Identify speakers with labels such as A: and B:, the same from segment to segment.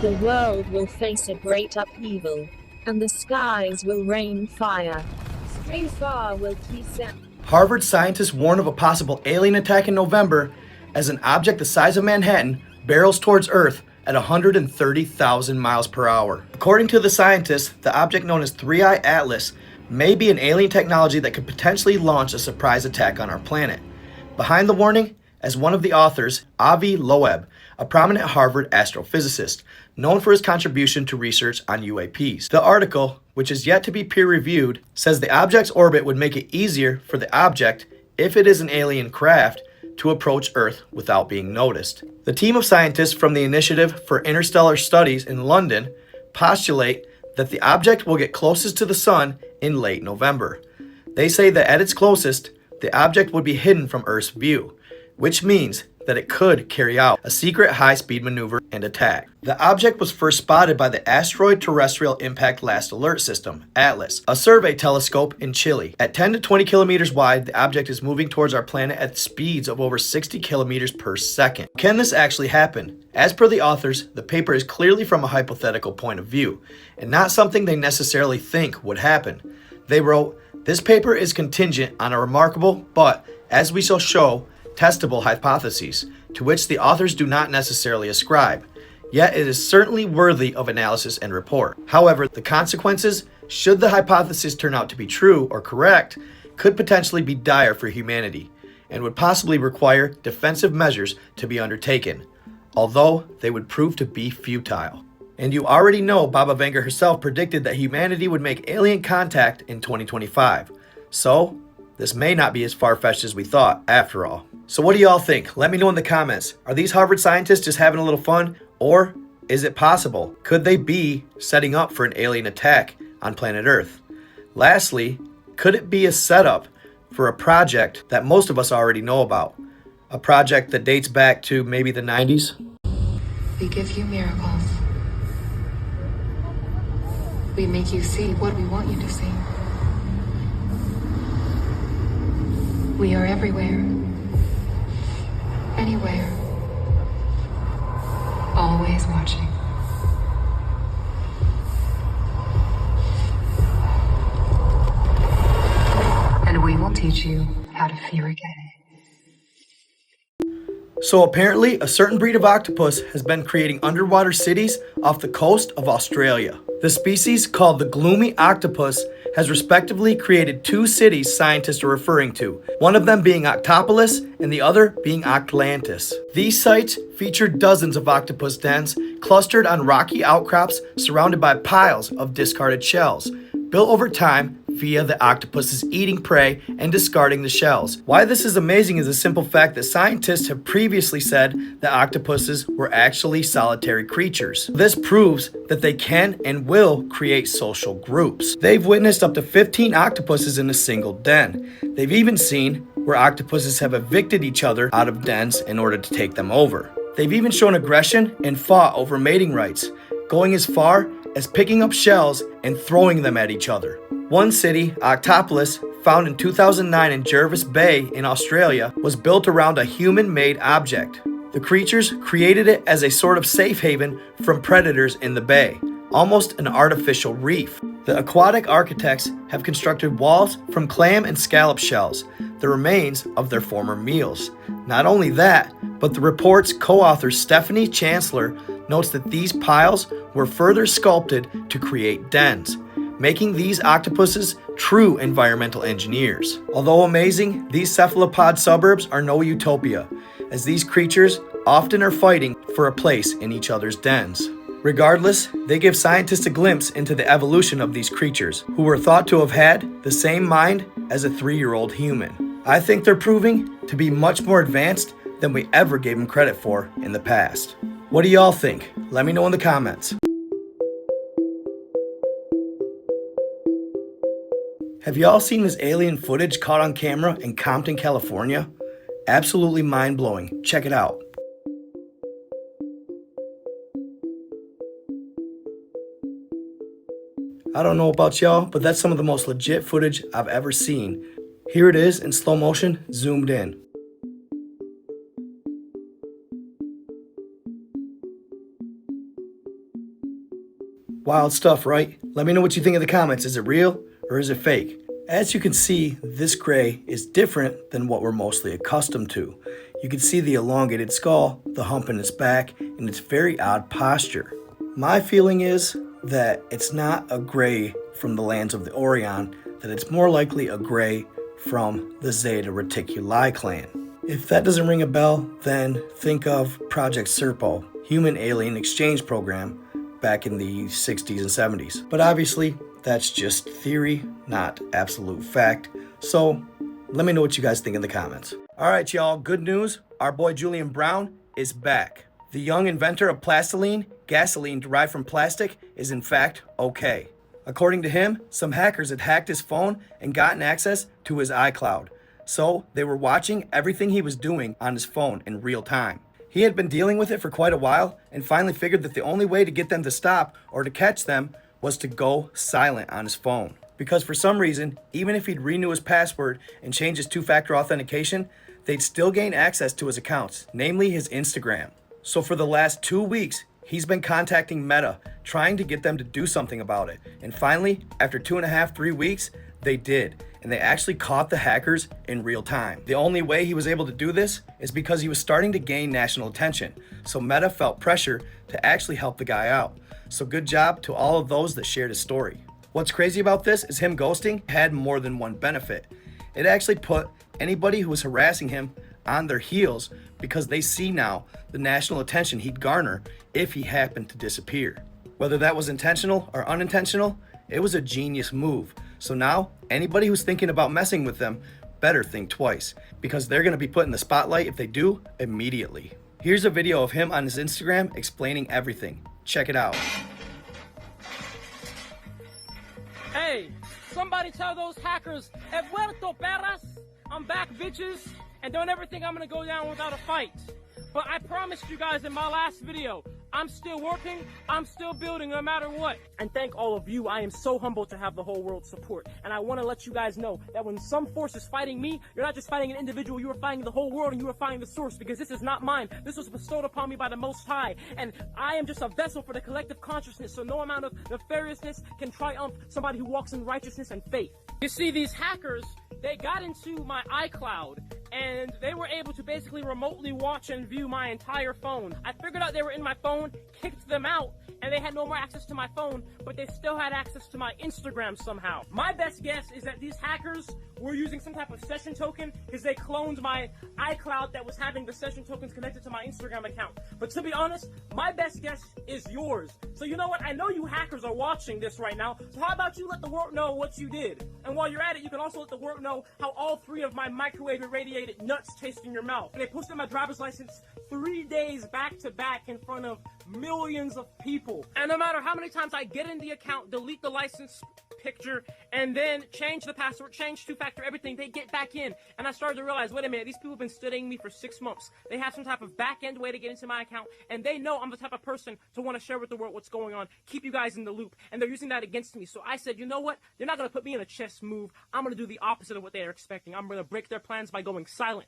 A: The world will face a great upheaval, and the skies will rain fire. Stray far will keep them.
B: Harvard scientists warn of a possible alien attack in November as an object the size of Manhattan barrels towards Earth at 130,000 miles per hour. According to the scientists, the object known as 3I Atlas may be an alien technology that could potentially launch a surprise attack on our planet. Behind the warning, as one of the authors, Avi Loeb, a prominent Harvard astrophysicist, known for his contribution to research on UAPs. The article, which is yet to be peer-reviewed, says the object's orbit would make it easier for the object, if it is an alien craft, to approach Earth without being noticed. The team of scientists from the Initiative for Interstellar Studies in London postulate that the object will get closest to the Sun in late November. They say that at its closest, the object would be hidden from Earth's view, which means that it could carry out a secret high-speed maneuver and attack. The object was first spotted by the Asteroid Terrestrial Impact Last Alert System, ATLAS, a survey telescope in Chile. At 10 to 20 kilometers wide, the object is moving towards our planet at speeds of over 60 kilometers per second. Can this actually happen? As per the authors, the paper is clearly from a hypothetical point of view, and not something they necessarily think would happen. They wrote, "This paper is contingent on a remarkable, but, as we shall show, testable hypotheses, to which the authors do not necessarily ascribe. Yet it is certainly worthy of analysis and report. However, the consequences, should the hypothesis turn out to be true or correct, could potentially be dire for humanity, and would possibly require defensive measures to be undertaken, although they would prove to be futile." And you already know Baba Vanga herself predicted that humanity would make alien contact in 2025. So, this may not be as far-fetched as we thought, after all. So what do y'all think? Let me know in the comments. Are these Harvard scientists just having a little fun? Or is it possible? Could they be setting up for an alien attack on planet Earth? Lastly, could it be a setup for a project that most of us already know about? A project that dates back to maybe the 90s?
C: We give you miracles. We make you see what we want you to see. We are everywhere. Anywhere. Always watching. And we will teach you how to fear again.
B: So apparently, a certain breed of octopus has been creating underwater cities off the coast of Australia. The species, called the gloomy octopus, has respectively created two cities scientists are referring to, one of them being Octopolis and the other being Octlantis. These sites feature dozens of octopus dens clustered on rocky outcrops surrounded by piles of discarded shells, built over time via the octopus's eating prey and discarding the shells. Why this is amazing is the simple fact that scientists have previously said that octopuses were actually solitary creatures. This proves that they can and will create social groups. They've witnessed up to 15 octopuses in a single den. They've even seen where octopuses have evicted each other out of dens in order to take them over. They've even shown aggression and fought over mating rights, going as far as picking up shells and throwing them at each other. One city, Octopolis, found in 2009 in Jervis Bay in Australia, was built around a human-made object. The creatures created it as a sort of safe haven from predators in the bay, almost an artificial reef. The aquatic architects have constructed walls from clam and scallop shells, the remains of their former meals. Not only that, but the report's co-author Stephanie Chancellor notes that these piles were further sculpted to create dens, making these octopuses true environmental engineers. Although amazing, these cephalopod suburbs are no utopia, as these creatures often are fighting for a place in each other's dens. Regardless, they give scientists a glimpse into the evolution of these creatures, who were thought to have had the same mind as a 3-year-old human. I think they're proving to be much more advanced than we ever gave them credit for in the past. What do y'all think? Let me know in the comments. Have y'all seen this alien footage caught on camera in Compton, California? Absolutely mind-blowing. Check it out. I don't know about y'all, but that's some of the most legit footage I've ever seen. Here it is in slow motion, zoomed in. Wild stuff, right? Let me know what you think in the comments. Is it real or is it fake? As you can see, this gray is different than what we're mostly accustomed to. You can see the elongated skull, the hump in its back, and its very odd posture. My feeling is that it's not a gray from the lands of the Orion, that it's more likely a gray from the Zeta Reticuli clan. If that doesn't ring a bell, then think of Project Serpo, Human Alien Exchange Program, back in the 60s and 70s. But obviously, that's just theory, not absolute fact. So let me know what you guys think in the comments. All right, y'all, good news. Our boy Julian Brown is back. The young inventor of plastiline, gasoline derived from plastic, is in fact okay. According to him, some hackers had hacked his phone and gotten access to his iCloud. So they were watching everything he was doing on his phone in real time. He had been dealing with it for quite a while and finally figured that the only way to get them to stop or to catch them was to go silent on his phone. Because for some reason, even if he'd renew his password and change his two-factor authentication, they'd still gain access to his accounts, namely his Instagram. So for the last 2 weeks, he's been contacting Meta, trying to get them to do something about it. And finally, after 2.5, 3 weeks, they did. And they actually caught the hackers in real time. The only way he was able to do this is because he was starting to gain national attention. So Meta felt pressure to actually help the guy out. So good job to all of those that shared his story. What's crazy about this is him ghosting had more than one benefit. It actually put anybody who was harassing him on their heels because they see now the national attention he'd garner if he happened to disappear. Whether that was intentional or unintentional, it was a genius move. So now, anybody who's thinking about messing with them better think twice, because they're going to be put in the spotlight if they do immediately. Here's a video of him on his Instagram explaining everything. Check it out.
D: Hey, somebody tell those hackers, "He vuelto, perras." I'm back, bitches, and don't ever think I'm going to go down without a fight. But I promised you guys in my last video, I'm still working, I'm still building no matter what. And thank all of you, I am so humbled to have the whole world's support. And I want to let you guys know that when some force is fighting me, you're not just fighting an individual, you are fighting the whole world and you are fighting the source, because this is not mine. This was bestowed upon me by the Most High. And I am just a vessel for the collective consciousness, so no amount of nefariousness can triumph somebody who walks in righteousness and faith. You see, these hackers, they got into my iCloud and they were able to basically remotely watch and view my entire phone. I figured out they were in my phone, kicked them out, and they had no more access to my phone, but they still had access to my Instagram somehow. My best guess is that these hackers were using some type of session token because they cloned my iCloud that was having the session tokens connected to my Instagram account. But to be honest, my best guess is yours. So you know what? I know you hackers are watching this right now, so how about you let the world know what you did? And while you're at it, you can also let the world know how all 3 of my microwave irradiated nuts taste in your mouth. They posted my driver's license 3 days back to back in front of millions of people. And no matter how many times I get in the account, delete the license picture, and then change the password, change two-factor, everything, they get back in. And I started to realize, wait a minute, these people have been studying me for 6 months. They have some type of back-end way to get into my account, and they know I'm the type of person to want to share with the world what's going on, keep you guys in the loop, and they're using that against me. So I said, you know what? They're not going to put me in a chess move. I'm going to do the opposite of what they are expecting. I'm going to break their plans by going silent.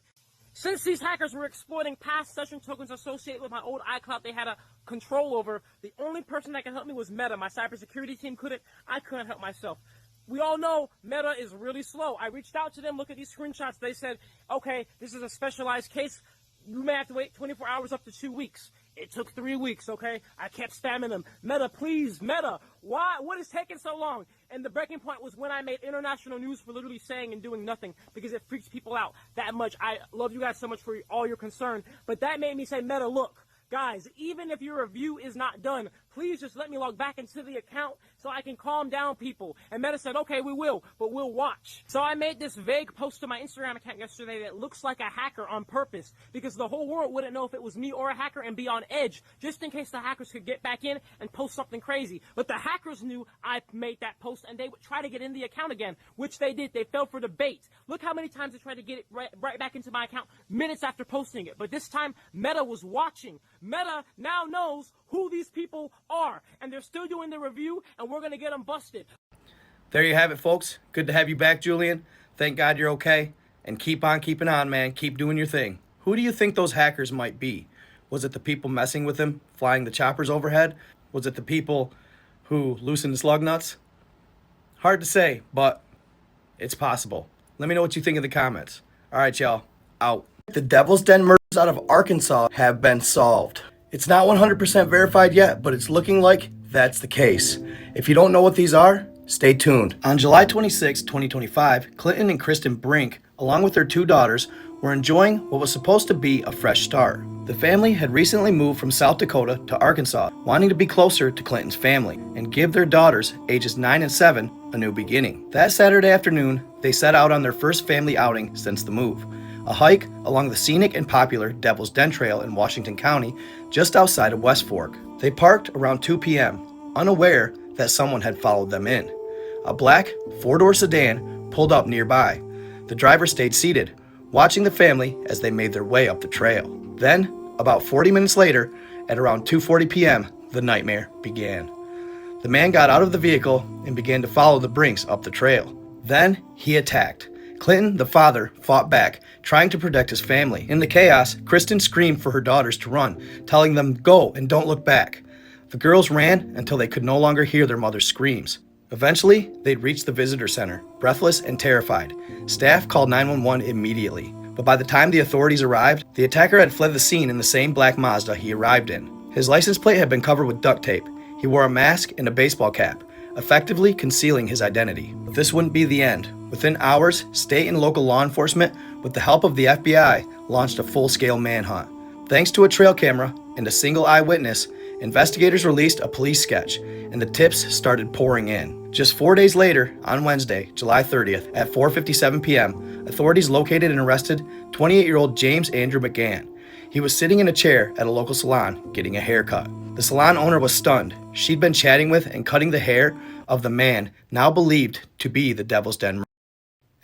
D: Since these hackers were exploiting past session tokens associated with my old iCloud they had a control over, the only person that could help me was Meta. My cybersecurity team couldn't. I couldn't help myself. We all know Meta is really slow. I reached out to them, look at these screenshots. They said, okay, this is a specialized case. You may have to wait 24 hours up to 2 weeks. It took 3 weeks, okay? I kept spamming them. Meta, please, Meta. Why? What is taking so long? And the breaking point was when I made international news for literally saying and doing nothing because it freaks people out that much. I love you guys so much for all your concern. But that made me say, Meta, look, guys, even if your review is not done, please just let me log back into the account so I can calm down people. And Meta said, okay, we will, but we'll watch. So I made this vague post to my Instagram account yesterday that looks like a hacker on purpose because the whole world wouldn't know if it was me or a hacker and be on edge just in case the hackers could get back in and post something crazy. But the hackers knew I made that post and they would try to get in the account again, which they did. They fell for the bait. Look how many times they tried to get it right back into my account minutes after posting it. But this time, Meta was watching. Meta now knows who these people are, and they're still doing the review, and we're going to get them busted.
B: There you have it, folks. Good to have you back, Julian. Thank God you're okay. And keep on keeping on, man. Keep doing your thing. Who do you think those hackers might be? Was it the people messing with him, flying the choppers overhead? Was it the people Who loosened the slug nuts? Hard to say, but it's possible. Let me know what you think in the comments. All right, y'all. Out. The Devil's Den murders out of Arkansas have been solved. It's not 100% verified yet, but it's looking like that's the case. If you don't know what these are, stay tuned. On July 26, 2025, Clinton and Kristen Brink, along with their 2 daughters, were enjoying what was supposed to be a fresh start. The family had recently moved from South Dakota to Arkansas, wanting to be closer to Clinton's family and give their daughters, ages 9 and 7, a new beginning. That Saturday afternoon, they set out on their first family outing since the move. A hike along the scenic and popular Devil's Den Trail in Washington County, just outside of West Fork. They parked around 2 p.m., unaware that someone had followed them in. A black 4-door sedan pulled up nearby. The driver stayed seated, watching the family as they made their way up the trail. Then, about 40 minutes later, at around 2:40 p.m., the nightmare began. The man got out of the vehicle and began to follow the Brinks up the trail. Then, he attacked. Clinton, the father, fought back, trying to protect his family. In the chaos, Kristen screamed for her daughters to run, telling them, "Go and don't look back." The girls ran until they could no longer hear their mother's screams. Eventually, they'd reached the visitor center, breathless and terrified. Staff called 911 immediately. But by the time the authorities arrived, the attacker had fled the scene in the same black Mazda he arrived in. His license plate had been covered with duct tape. He wore a mask and a baseball cap, effectively concealing his identity. But this wouldn't be the end. Within hours, state and local law enforcement, with the help of the FBI, launched a full-scale manhunt. Thanks to a trail camera and a single eyewitness, investigators released a police sketch, and the tips started pouring in. Just 4 days later, on Wednesday, July 30th, at 4:57 p.m., authorities located and arrested 28-year-old James Andrew McGann. He was sitting in a chair at a local salon getting a haircut. The salon owner was stunned. She'd been chatting with and cutting the hair of the man now believed to be the Devil's Den murderer.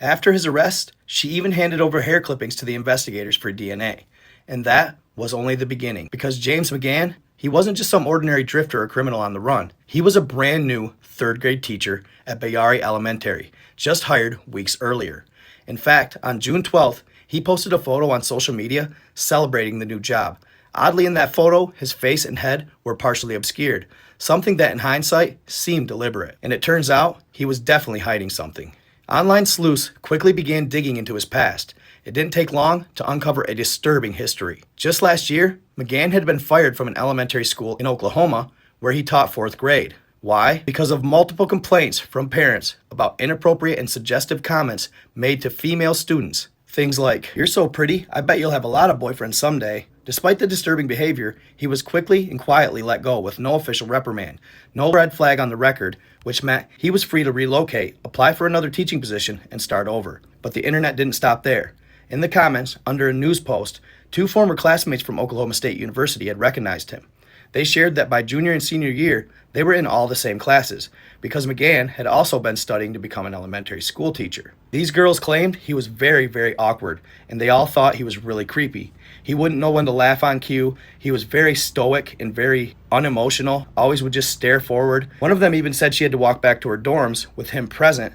B: After his arrest, she even handed over hair clippings to the investigators for DNA. And that was only the beginning, because James McGann, he wasn't just some ordinary drifter or criminal on the run. He was a brand new 3rd grade teacher at Bayari Elementary, just hired weeks earlier. In fact, on June 12th, he posted a photo on social media celebrating the new job. Oddly, in that photo, his face and head were partially obscured, something that in hindsight seemed deliberate. And it turns out he was definitely hiding something. Online sleuths quickly began digging into his past. It didn't take long to uncover a disturbing history. Just last year, McGann had been fired from an elementary school in Oklahoma where he taught 4th grade. Why? Because of multiple complaints from parents about inappropriate and suggestive comments made to female students. Things like, "You're so pretty, I bet you'll have a lot of boyfriends someday." Despite the disturbing behavior, he was quickly and quietly let go with no official reprimand, no red flag on the record, which meant he was free to relocate, apply for another teaching position, and start over. But the internet didn't stop there. In the comments, under a news post, 2 former classmates from Oklahoma State University had recognized him. They shared that by junior and senior year, they were in all the same classes, because McGann had also been studying to become an elementary school teacher. These girls claimed he was very, very awkward, and they all thought he was really creepy. He wouldn't know when to laugh on cue. He was very stoic and very unemotional, always would just stare forward. One of them even said she had to walk back to her dorms with him present,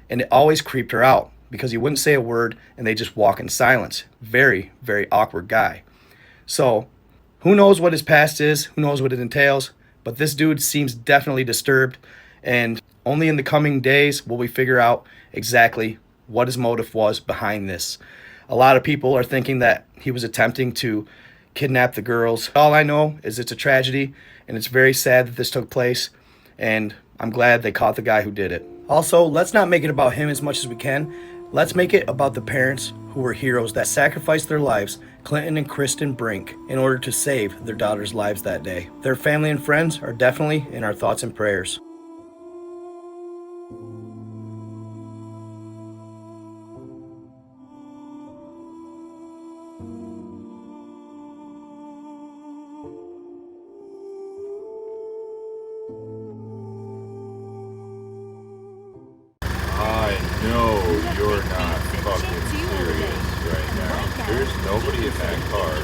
B: and it always creeped her out because he wouldn't say a word and they just walk in silence. Very, very awkward guy. So, who knows what his past is, who knows what it entails, but this dude seems definitely disturbed, and only in the coming days will we figure out exactly what his motive was behind this. A lot of people are thinking that he was attempting to kidnap the girls. All I know is it's a tragedy, and it's very sad that this took place, and I'm glad they caught the guy who did it. Also, let's not make it about him as much as we can. Let's make it about the parents who were heroes that sacrificed their lives, Clinton and Kristen Brink, in order to save their daughters' lives that day. Their family and friends are definitely in our thoughts and prayers.
E: No, you're not fucking serious right now. There's nobody in that car.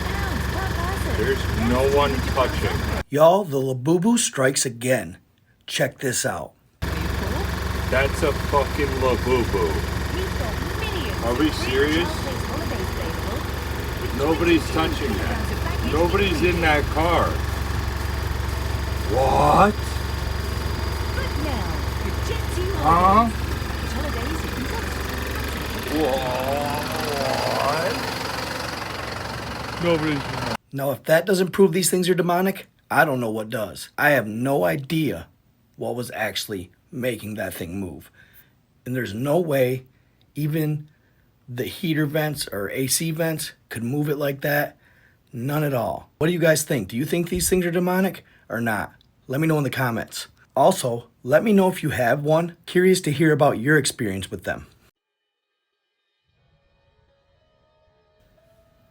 E: There's no one touching.
B: Y'all, the Labubu strikes again. Check this out.
E: That's a fucking Labubu. Are we serious? Nobody's touching that. Nobody's in that car. What?
B: Now, if that doesn't prove these things are demonic, I don't know what does. I have no idea what was actually making that thing move. And there's no way even the heater vents or AC vents could move it like that. None at all. What do you guys think? Do you think these things are demonic or not? Let me know in the comments. Also, let me know if you have one. Curious to hear about your experience with them.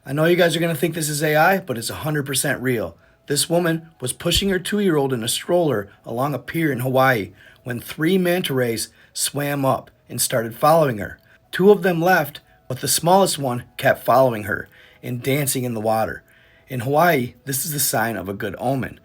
B: I know you guys are going to think this is AI, but it's 100% real. This woman was pushing her 2-year-old in a stroller along a pier in Hawaii when 3 manta rays swam up and started following her. 2 of them left, but the smallest one kept following her and dancing in the water. In Hawaii, this is a sign of a good omen.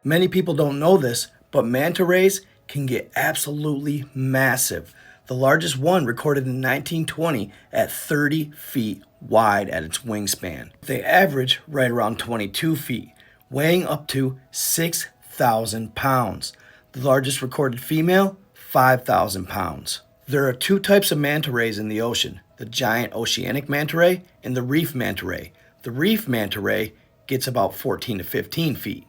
B: Many people don't know this, but manta rays can get absolutely massive. The largest one recorded in 1920 at 30 feet wide at its wingspan. They average right around 22 feet, weighing up to 6,000 pounds. The largest recorded female, 5,000 pounds. There are 2 types of manta rays in the ocean, the giant oceanic manta ray and the reef manta ray. The reef manta ray gets about 14 to 15 feet.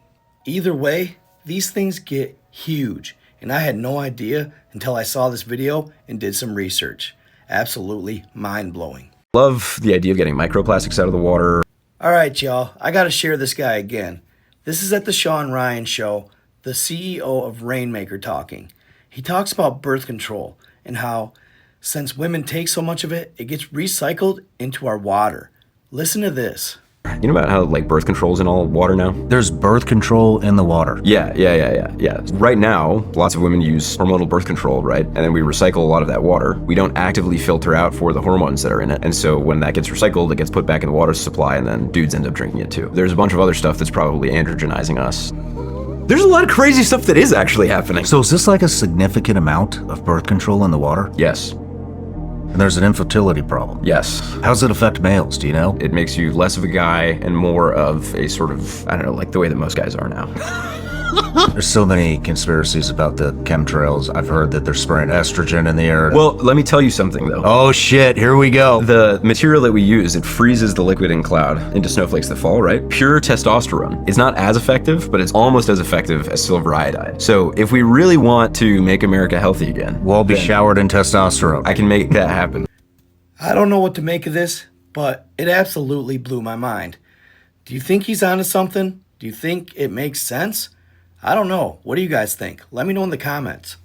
B: Either way, these things get huge, and I had no idea until I saw this video and did some research. Absolutely mind-blowing.
F: Love the idea of getting microplastics out of the water.
B: All right, y'all, I gotta share this guy again. This is at the Sean Ryan Show, the CEO of Rainmaker talking. He talks about birth control and how, since women take so much of it, it gets recycled into our water. Listen to this.
F: You know about how like birth control's in all water now?
G: There's birth control in the water.
F: Yeah. Right now, lots of women use hormonal birth control, right? And then we recycle a lot of that water. We don't actively filter out for the hormones that are in it. And so when that gets recycled, it gets put back in the water supply, and then dudes end up drinking it too. There's a bunch of other stuff that's probably androgenizing us. There's a lot of crazy stuff that is actually happening.
G: So is this like a significant amount of birth control in the water?
F: Yes.
G: And there's an infertility problem.
F: Yes.
G: How does it affect males, do you know?
F: It makes you less of a guy and more of a sort of, I don't know, like the way that most guys are now.
G: There's so many conspiracies about the chemtrails. I've heard that they're spraying estrogen in the air.
F: Well, let me tell you something though.
G: Oh shit, here we go.
F: The material that we use, it freezes the liquid in cloud into snowflakes that fall, right? Pure testosterone is not as effective, but it's almost as effective as silver iodide. So if we really want to make America healthy again,
G: We'll all be showered in testosterone.
F: I can make that happen.
B: I don't know what to make of this, but it absolutely blew my mind. Do you think he's onto something? Do you think it makes sense? I don't know. What do you guys think? Let me know in the comments.